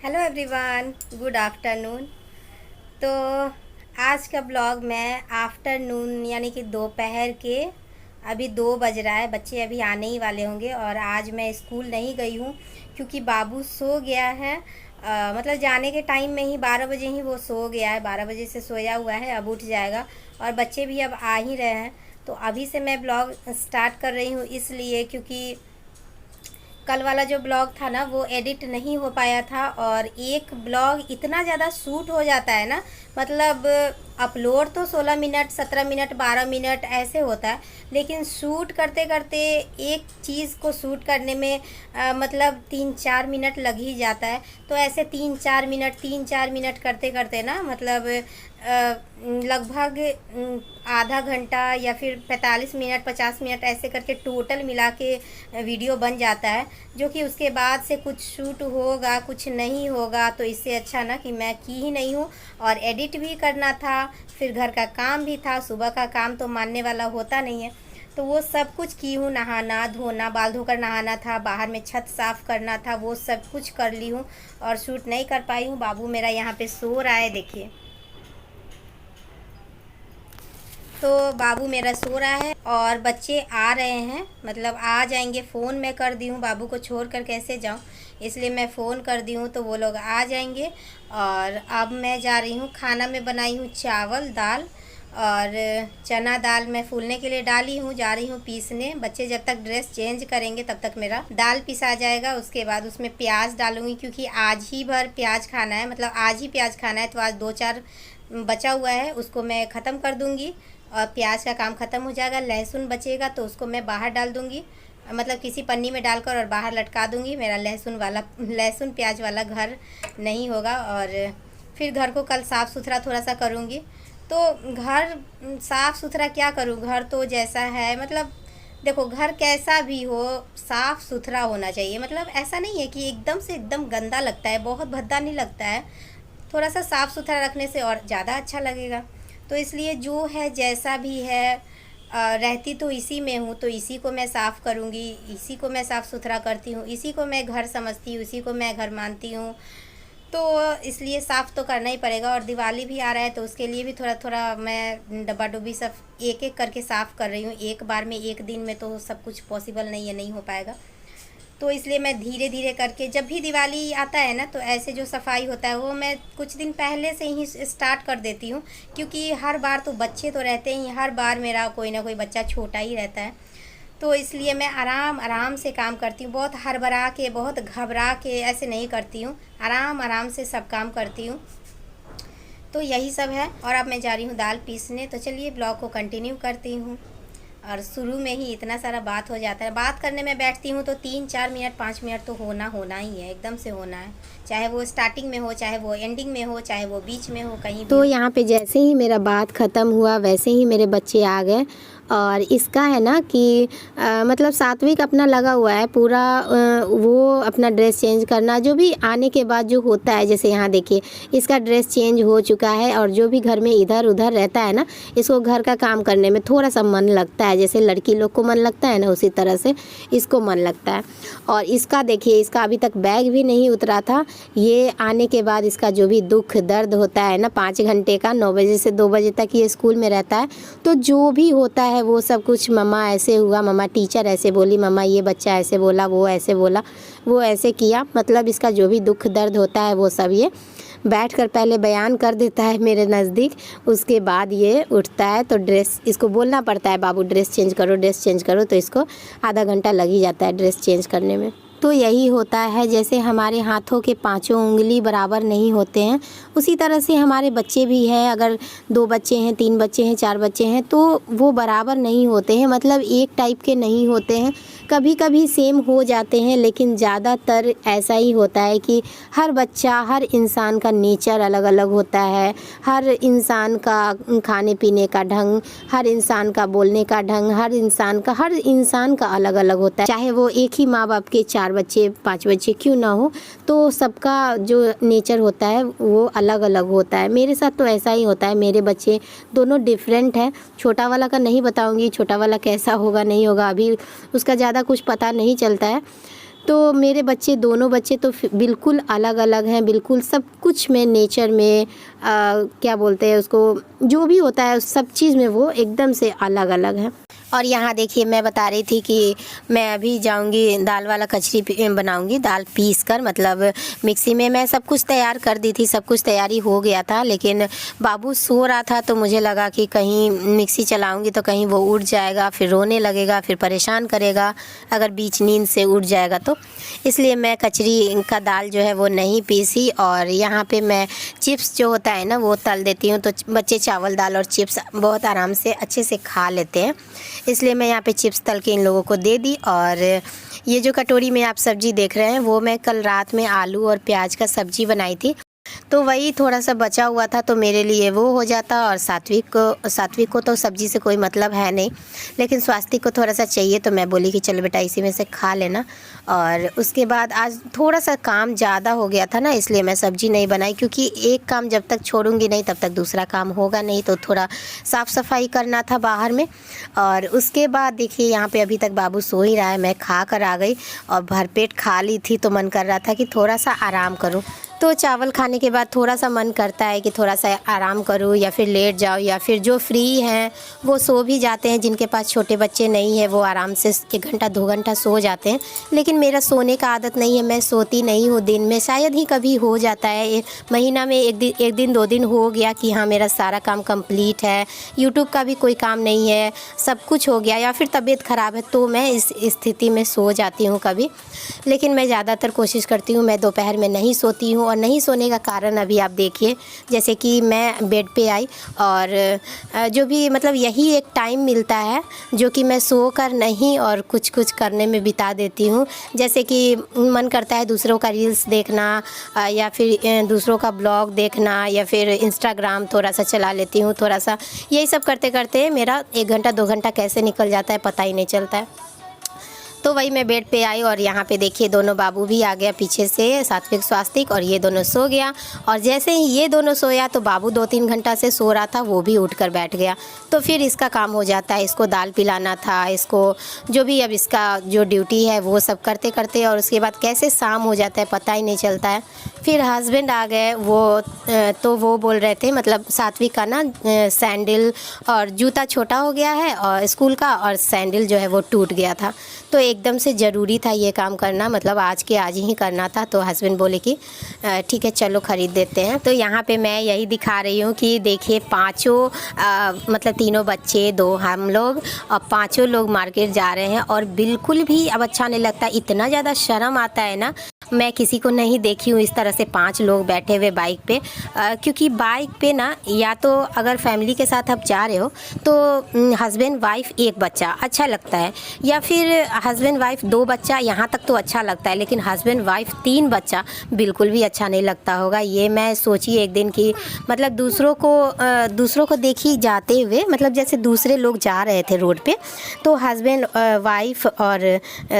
Hello everyone, good afternoon. तो आज का ब्लॉग मैं आफ्टरनून यानी कि दोपहर के अभी 2 बज रहा है। बच्चे अभी आने ही वाले होंगे और आज मैं स्कूल नहीं गई हूँ क्योंकि बाबू सो गया है। मतलब जाने के टाइम में ही 12 बजे ही वो सो गया है, 12 बजे से सोया हुआ है, अब उठ जाएगा और बच्चे भी अब आ ही रहे हैं। तो अभी से मैं ब्लॉग स्टार्ट कर रही हूँ इसलिए क्योंकि कल वाला जो ब्लॉग था ना वो एडिट नहीं हो पाया था और एक ब्लॉग इतना ज़्यादा शूट हो जाता है ना, मतलब अपलोड तो 16 मिनट 17 मिनट 12 मिनट ऐसे होता है, लेकिन शूट करते करते एक चीज़ को शूट करने में मतलब 3-4 मिनट लग ही जाता है। तो ऐसे 3-4 मिनट करते करते ना मतलब लगभग आधा घंटा या फिर 45 मिनट 50 मिनट ऐसे करके टोटल मिला के वीडियो बन जाता है, जो कि उसके बाद से कुछ शूट होगा कुछ नहीं होगा। तो इससे अच्छा ना कि मैं की ही नहीं हूँ। और एडिट भी करना था, फिर घर का काम भी था, सुबह का काम तो मानने वाला होता नहीं है, तो वो सब कुछ की हूँ। नहाना धोना, बाल धोकर नहाना था, बाहर में छत साफ़ करना था, वो सब कुछ कर ली हूँ और शूट नहीं कर पाई हूँ। बाबू मेरा यहाँ पे सो रहा है, देखिए। तो बाबू मेरा सो रहा है और बच्चे आ रहे हैं, मतलब आ जाएंगे। फ़ोन मैं कर दी हूँ, बाबू को छोड़ कर कैसे जाऊँ, इसलिए मैं फ़ोन कर दी हूँ, तो वो लोग आ जाएंगे। और अब मैं जा रही हूँ, खाना में बनाई हूँ चावल दाल और चना दाल मैं फूलने के लिए डाली हूँ, जा रही हूँ पीसने। बच्चे जब तक ड्रेस चेंज करेंगे तब तक मेरा दाल पिसा जाएगा। उसके बाद उसमें प्याज डालूँगी क्योंकि आज ही भर प्याज खाना है, मतलब आज ही प्याज खाना है। तो आज 2-4 बचा हुआ है, उसको मैं ख़त्म कर दूँगी और प्याज का काम ख़त्म हो जाएगा। लहसुन बचेगा तो उसको मैं बाहर डाल दूँगी, मतलब किसी पन्नी में डालकर और बाहर लटका दूँगी। मेरा लहसुन प्याज वाला घर नहीं होगा। और फिर घर को कल साफ़ सुथरा थोड़ा सा करूँगी। तो घर साफ़ सुथरा क्या करूँ, घर तो जैसा है, मतलब देखो घर कैसा भी हो साफ़ सुथरा होना चाहिए। मतलब ऐसा नहीं है कि एकदम से एकदम गंदा लगता है, बहुत भद्दा नहीं लगता है। थोड़ा सा साफ़ सुथरा रखने से और ज़्यादा अच्छा लगेगा। तो इसलिए जो है जैसा भी है, रहती तो इसी में हूँ तो इसी को मैं साफ़ करूँगी, इसी को मैं साफ़ सुथरा करती हूँ, इसी को मैं घर समझती हूँ, इसी को मैं घर मानती हूँ। तो इसलिए साफ़ तो करना ही पड़ेगा। और दिवाली भी आ रहा है तो उसके लिए भी थोड़ा थोड़ा मैं डब्बा डुब्बी सब एक एक करके साफ़ कर रही हूँ। एक बार में एक दिन में तो सब कुछ पॉसिबल नहीं है, नहीं हो पाएगा। तो इसलिए मैं धीरे धीरे करके, जब भी दिवाली आता है ना तो ऐसे जो सफाई होता है वो मैं कुछ दिन पहले से ही स्टार्ट कर देती हूँ, क्योंकि हर बार तो बच्चे तो रहते ही, हर बार मेरा कोई ना कोई बच्चा छोटा ही रहता है। तो इसलिए मैं आराम आराम से काम करती हूँ, बहुत हड़बड़ा के बहुत घबरा के ऐसे नहीं करती हूँ, आराम आराम से सब काम करती हूँ। तो यही सब है। और अब मैं जा रही हूँ दाल पीसने, तो चलिए ब्लॉग को कंटिन्यू करती हूँ। और शुरू में ही इतना सारा बात हो जाता है, बात करने में बैठती हूँ तो 3-4 मिनट 5 मिनट तो होना ही है, एकदम से होना है। चाहे वो स्टार्टिंग में हो, चाहे वो एंडिंग में हो, चाहे वो बीच में हो, कहीं भी तो यहाँ पे जैसे ही मेरा बात ख़त्म हुआ वैसे ही मेरे बच्चे आ गए। और इसका है ना कि मतलब सात्विक अपना लगा हुआ है पूरा, वो अपना ड्रेस चेंज करना जो भी आने के बाद जो होता है। जैसे यहाँ देखिए इसका ड्रेस चेंज हो चुका है और जो भी घर में इधर उधर रहता है ना, इसको घर का काम करने में थोड़ा सा मन लगता है। जैसे लड़की लोग को मन लगता है ना, उसी तरह से इसको मन लगता है। और इसका देखिए, इसका अभी तक बैग भी नहीं उतरा था। ये आने के बाद इसका जो भी दुख दर्द होता है ना, 5 घंटे का 9 बजे से 2 बजे तक ये स्कूल में रहता है, तो जो भी होता है वो सब कुछ, मम्मा ऐसे हुआ, मम्मा टीचर ऐसे बोली, मम्मा ये बच्चा ऐसे बोला, वो ऐसे बोला, वो ऐसे किया, मतलब इसका जो भी दुख दर्द होता है वो सब ये बैठकर पहले बयान कर देता है मेरे नज़दीक। उसके बाद ये उठता है तो ड्रेस इसको बोलना पड़ता है, बाबू ड्रेस चेंज करो ड्रेस चेंज करो, तो इसको आधा घंटा लग ही जाता है ड्रेस चेंज करने में। तो यही होता है, जैसे हमारे हाथों के पांचों उंगली बराबर नहीं होते हैं, उसी तरह से हमारे बच्चे भी हैं। अगर 2 बच्चे हैं, 3 बच्चे हैं, 4 बच्चे हैं तो वो बराबर नहीं होते हैं, मतलब एक टाइप के नहीं होते हैं। कभी कभी सेम हो जाते हैं, लेकिन ज़्यादातर ऐसा ही होता है कि हर बच्चा, हर इंसान का नेचर अलग अलग होता है, हर इंसान का खाने पीने का ढंग, हर इंसान का बोलने का ढंग, हर इंसान का अलग अलग होता है। चाहे वो एक ही माँ बाप के 4 बच्चे 5 बच्चे क्यों ना हो, तो सबका जो नेचर होता है वो अलग अलग होता है। मेरे साथ तो ऐसा ही होता है, मेरे बच्चे दोनों डिफरेंट हैं। छोटा वाला का नहीं बताऊंगी, छोटा वाला कैसा होगा नहीं होगा, अभी उसका ज़्यादा कुछ पता नहीं चलता है। तो मेरे बच्चे, दोनों बच्चे तो बिल्कुल अलग अलग हैं, बिल्कुल सब कुछ में, नेचर में क्या बोलते हैं उसको, जो भी होता है सब चीज़ में वो एकदम से अलग अलग हैं। और यहाँ देखिए मैं बता रही थी कि मैं अभी जाऊँगी दाल वाला कचरी बनाऊँगी, दाल पीस कर, मतलब मिक्सी में। मैं सब कुछ तैयार कर दी थी, सब कुछ तैयारी हो गया था, लेकिन बाबू सो रहा था तो मुझे लगा कि कहीं मिक्सी चलाऊँगी तो कहीं वो उठ जाएगा, फिर रोने लगेगा, फिर परेशान करेगा अगर बीच नींद से उठ जाएगा तो। इसलिए मैं कचरी का दाल जो है वो नहीं पीसी। और यहाँ पे मैं चिप्स जो होता है ना वो तल देती हूँ, तो बच्चे चावल दाल और चिप्स बहुत आराम से अच्छे से खा लेते हैं, इसलिए मैं यहाँ पे चिप्स तल के इन लोगों को दे दी। और ये जो कटोरी में आप सब्ज़ी देख रहे हैं वो मैं कल रात में आलू और प्याज का सब्ज़ी बनाई थी, तो वही थोड़ा सा बचा हुआ था, तो मेरे लिए वो हो जाता। और सात्विक को तो सब्ज़ी से कोई मतलब है नहीं, लेकिन स्वास्तिक को थोड़ा सा चाहिए, तो मैं बोली कि चलो बेटा इसी में से खा लेना। और उसके बाद आज थोड़ा सा काम ज़्यादा हो गया था ना, इसलिए मैं सब्ज़ी नहीं बनाई, क्योंकि एक काम जब तक छोड़ूंगी नहीं तब तक दूसरा काम होगा नहीं, तो थोड़ा साफ़ सफाई करना था बाहर में। और उसके बाद देखिए यहाँ पे अभी तक बाबू सो ही रहा है, मैं खा कर आ गई और भरपेट खा ली थी, तो मन कर रहा था कि थोड़ा सा आराम करूँ। तो चावल खाने के बाद थोड़ा सा मन करता है कि थोड़ा सा आराम करूँ या फिर लेट जाओ, या फिर जो फ्री हैं वो सो भी जाते हैं, जिनके पास छोटे बच्चे नहीं है वो आराम से 1 घंटा 2 घंटा सो जाते हैं। लेकिन मेरा सोने का आदत नहीं है, मैं सोती नहीं हूँ दिन में, शायद ही कभी हो जाता है, महीना में एक दिन 2 दिन हो गया कि हाँ मेरा सारा काम कंप्लीट है, यूट्यूब का भी कोई काम नहीं है, सब कुछ हो गया, या फिर तबीयत ख़राब है तो मैं इस स्थिति में सो जाती हूँ कभी। लेकिन मैं ज़्यादातर कोशिश करती हूँ मैं दोपहर में नहीं सोती हूँ। और नहीं सोने का कारण अभी आप देखिए, जैसे कि मैं बेड पे आई और जो भी मतलब यही एक टाइम मिलता है जो कि मैं सो कर नहीं और कुछ करने में बिता देती हूँ। जैसे कि मन करता है दूसरों का रील्स देखना, या फिर दूसरों का ब्लॉग देखना, या फिर इंस्टाग्राम थोड़ा सा चला लेती हूँ, थोड़ा सा यही सब करते करते मेरा 1 घंटा 2 घंटा कैसे निकल जाता है पता ही नहीं चलता है। तो वही मैं बेड पे आई और यहाँ पे देखिए दोनों बाबू भी आ गया पीछे से, सात्विक स्वास्तिक, और ये दोनों सो गया। और जैसे ही ये दोनों सोया तो बाबू 2-3 घंटा से सो रहा था, वो भी उठकर बैठ गया। तो फिर इसका काम हो जाता है, इसको दाल पिलाना था, इसको जो भी अब इसका जो ड्यूटी है वो सब करते करते, और उसके बाद कैसे शाम हो जाता है पता ही नहीं चलता है। फिर हस्बैंड आ गए, तो वो बोल रहे थे, मतलब सात्विक का ना सैंडल और जूता छोटा हो गया है और स्कूल का, और सैंडल जो है वो टूट गया था, तो एकदम से ज़रूरी था ये काम करना, मतलब आज के आज ही करना था। तो हस्बैंड बोले कि ठीक है चलो ख़रीद देते हैं। तो यहाँ पे मैं यही दिखा रही हूँ कि देखिए पाँचों मतलब 3 बच्चे, 2 हम लोग, और 5 लोग मार्केट जा रहे हैं, और बिल्कुल भी अब अच्छा नहीं लगता, इतना ज़्यादा शर्म आता है ना। मैं किसी को नहीं देखी हूँ इस तरह से 5 लोग बैठे हुए बाइक पे, क्योंकि बाइक पे ना, या तो अगर फैमिली के साथ आप जा रहे हो तो हस्बैंड वाइफ 1 बच्चा अच्छा लगता है, या फिर हस्बैंड वाइफ 2 बच्चा, यहाँ तक तो अच्छा लगता है, लेकिन हस्बैंड वाइफ 3 बच्चा बिल्कुल भी अच्छा नहीं लगता होगा। ये मैं सोची एक दिन कि मतलब दूसरों को देखी जाते हुए, मतलब जैसे दूसरे लोग जा रहे थे रोड पे, तो हस्बैंड वाइफ और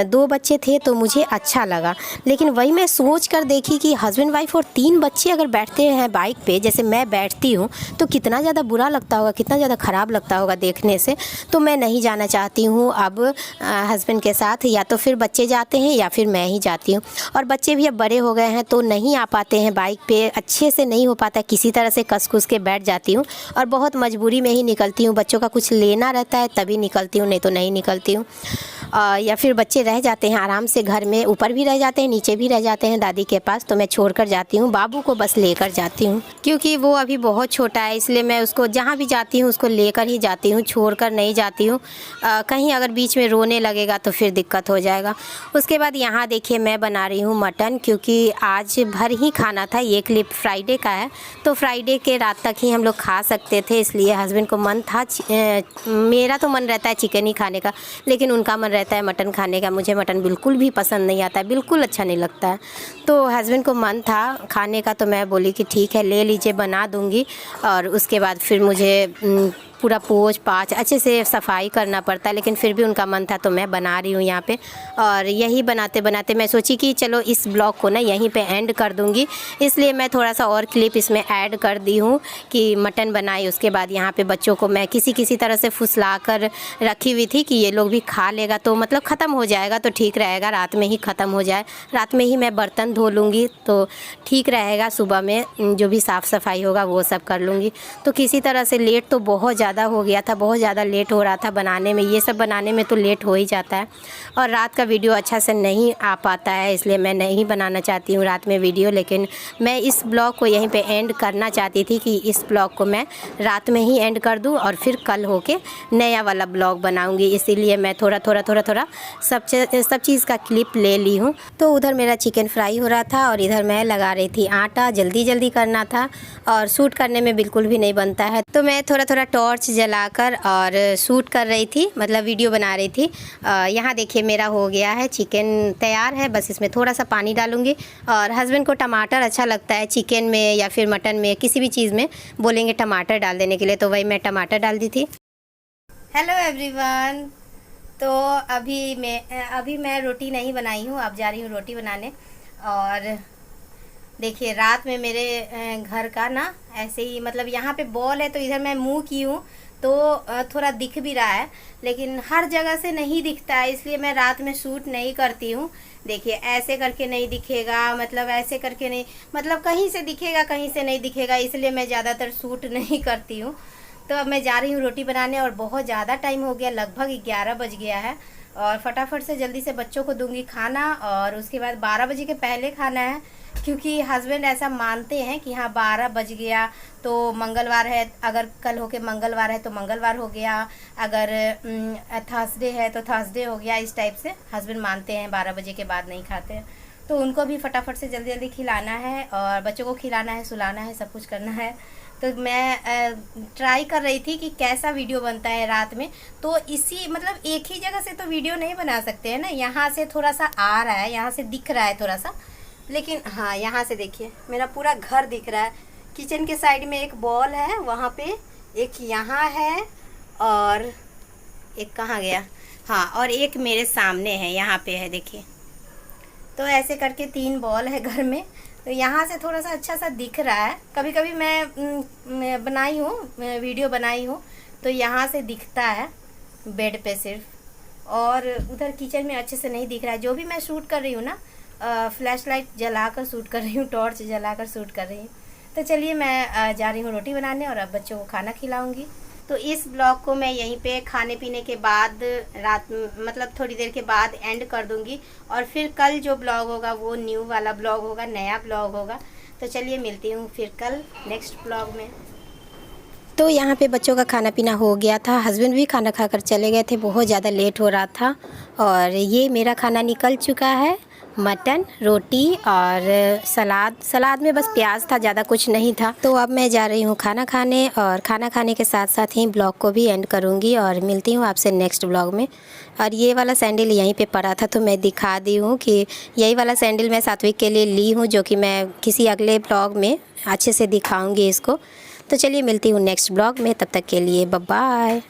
2 बच्चे थे, तो मुझे अच्छा लगा। लेकिन वही मैं सोच कर देखी कि हस्बैंड वाइफ और 3 बच्चे अगर बैठते हैं बाइक पे जैसे मैं बैठती हूँ, तो कितना ज़्यादा बुरा लगता होगा, कितना ज़्यादा ख़राब लगता होगा देखने से। तो मैं नहीं जाना चाहती हूँ अब हस्बैंड के साथ, या तो फिर बच्चे जाते हैं या फिर मैं ही जाती हूँ। और बच्चे भी अब बड़े हो गए हैं तो नहीं आ पाते हैं बाइक पे, अच्छे से नहीं हो पाता, किसी तरह से कस के बैठ जाती हूँ, और बहुत मजबूरी में ही निकलती हूँ। बच्चों का कुछ लेना रहता है तभी निकलती हूँ, नहीं तो नहीं निकलती हूँ। या फिर बच्चे रह जाते हैं आराम से घर में, ऊपर भी रह जाते हैं नीचे भी रह जाते हैं दादी के पास, तो मैं छोड़ कर जाती हूँ। बाबू को बस लेकर जाती हूँ, क्योंकि वो अभी बहुत छोटा है, इसलिए मैं उसको जहाँ भी जाती हूँ उसको लेकर ही जाती हूँ, छोड़ कर नहीं जाती हूँ। कहीं अगर बीच में रोने लगेगा तो फिर दिक्कत हो जाएगा। उसके बाद यहाँ देखिए मैं बना रही हूँ मटन, क्योंकि आज भर ही खाना था। ये क्लिप फ्राइडे का है, तो फ्राइडे के रात तक ही हम लोग खा सकते थे, इसलिए हस्बैंड को मन था, मेरा तो मन रहता है चिकन ही खाने का, लेकिन उनका मन रहता है मटन खाने का। मुझे मटन बिल्कुल भी पसंद नहीं आता है, बिल्कुल अच्छा नहीं लगता है। तो हस्बैंड को मन था खाने का, तो मैं बोली कि ठीक है ले लीजिए, बना दूंगी। और उसके बाद फिर मुझे पूरा पोंछ पाछ अच्छे से सफाई करना पड़ता है, लेकिन फिर भी उनका मन था तो मैं बना रही हूँ यहाँ पे। और यही बनाते बनाते मैं सोची कि चलो इस ब्लॉग को ना यहीं पे एंड कर दूँगी, इसलिए मैं थोड़ा सा और क्लिप इसमें ऐड कर दी हूँ कि मटन बनाई, उसके बाद यहाँ पे बच्चों को मैं किसी तरह से फुसला कर रखी हुई थी कि ये लोग भी खा लेगा तो मतलब ख़त्म हो जाएगा तो ठीक रहेगा, रात में ही ख़त्म हो जाए, रात में ही मैं बर्तन धो लूँगी तो ठीक रहेगा, सुबह में जो भी साफ़ सफाई होगा वो सब कर लूँगी। तो किसी तरह से लेट तो बहुत ज़्यादा हो गया था, बहुत ज़्यादा लेट हो रहा था बनाने में, ये सब बनाने में तो लेट हो ही जाता है और रात का वीडियो अच्छा से नहीं आ पाता है, इसलिए मैं नहीं बनाना चाहती हूँ रात में वीडियो। लेकिन मैं इस ब्लॉग को यहीं पे एंड करना चाहती थी कि इस ब्लॉग को मैं रात में ही एंड कर दूँ और फिर कल होके नया वाला ब्लॉग बनाऊँगी, इसीलिए मैं थोड़ा सब चीज़ का क्लिप ले ली हूँ। तो उधर मेरा चिकन फ्राई हो रहा था और इधर मैं लगा रही थी आटा, जल्दी करना था और शूट करने में बिल्कुल भी नहीं बनता है, तो मैं थोड़ा टॉर्च जलाकर और शूट कर रही थी, मतलब वीडियो बना रही थी। यहाँ देखिए मेरा हो गया है चिकन तैयार है, बस इसमें थोड़ा सा पानी डालूँगी। और हस्बैंड को टमाटर अच्छा लगता है चिकन में या फिर मटन में, किसी भी चीज़ में बोलेंगे टमाटर डाल देने के लिए, तो वही मैं टमाटर डाल दी थी। हेलो एवरीवन, तो अभी मैं रोटी नहीं बनाई हूँ, अब जा रही हूँ रोटी बनाने। और देखिए रात में मेरे घर का ना ऐसे ही मतलब यहाँ पे बॉल है तो इधर मैं मुंह की हूँ तो थोड़ा दिख भी रहा है, लेकिन हर जगह से नहीं दिखता है, इसलिए मैं रात में शूट नहीं करती हूँ। देखिए ऐसे करके नहीं दिखेगा, मतलब ऐसे करके नहीं, मतलब कहीं से दिखेगा कहीं से नहीं दिखेगा, इसलिए मैं ज़्यादातर शूट नहीं करती हूँ। तो अब मैं जा रही हूँ रोटी बनाने और बहुत ज़्यादा टाइम हो गया, लगभग 11 बज गया है और फटाफट से जल्दी से बच्चों को दूंगी खाना और उसके बाद 12 बजे के पहले खाना है, क्योंकि हस्बैंड ऐसा मानते हैं कि हाँ 12 बज गया तो मंगलवार है, अगर कल होके मंगलवार है तो मंगलवार हो गया, अगर थर्सडे है तो थर्सडे हो गया, इस टाइप से हस्बैंड मानते हैं, 12 बजे के बाद नहीं खाते हैं। तो उनको भी फटाफट से जल्दी खिलाना है और बच्चों को खिलाना है, सुलाना है, सब कुछ करना है। तो मैं ट्राई कर रही थी कि कैसा वीडियो बनता है रात में, तो इसी मतलब एक ही जगह से तो वीडियो नहीं बना सकते हैं ना, यहाँ से थोड़ा सा आ रहा है, यहाँ से दिख रहा है थोड़ा सा, लेकिन हाँ यहाँ से देखिए मेरा पूरा घर दिख रहा है। किचन के साइड में एक बॉल है वहाँ पे, एक यहाँ है और एक कहाँ गया, हाँ और एक मेरे सामने है, यहाँ पे है देखिए। तो ऐसे करके 3 बॉल है घर में, तो यहाँ से थोड़ा सा अच्छा सा दिख रहा है। कभी कभी मैं बनाई हूँ, वीडियो बनाई हूँ तो यहाँ से दिखता है बेड पे सिर्फ, और उधर किचन में अच्छे से नहीं दिख रहा है। जो भी मैं शूट कर रही हूँ ना फ्लैश लाइट जला कर शूट कर रही हूँ, टॉर्च जला कर शूट कर रही हूँ। तो चलिए मैं जा रही हूँ रोटी बनाने और अब बच्चों को खाना खिलाऊँगी। तो इस ब्लॉग को मैं यहीं पे खाने पीने के बाद रात मतलब थोड़ी देर के बाद एंड कर दूंगी और फिर कल जो ब्लॉग होगा वो न्यू वाला ब्लॉग होगा, नया ब्लॉग होगा। तो चलिए मिलती हूँ फिर कल नेक्स्ट ब्लॉग में। तो यहाँ पे बच्चों का खाना पीना हो गया था, हस्बैंड भी खाना खाकर चले गए थे, बहुत ज़्यादा लेट हो रहा था। और ये मेरा खाना निकल चुका है, मटन, रोटी और सलाद में बस प्याज था, ज़्यादा कुछ नहीं था। तो अब मैं जा रही हूँ खाना खाने और खाना खाने के साथ साथ ही ब्लॉग को भी एंड करूँगी और मिलती हूँ आपसे नेक्स्ट ब्लॉग में। और ये वाला सैंडल यहीं पे पड़ा था तो मैं दिखा दी हूँ कि यही वाला सैंडल मैं सात्विक के लिए ली हूँ, जो कि मैं किसी अगले ब्लॉग में अच्छे से दिखाऊँगी इसको। तो चलिए मिलती हूँ नेक्स्ट ब्लॉग में, तब तक के लिए बाय बाय।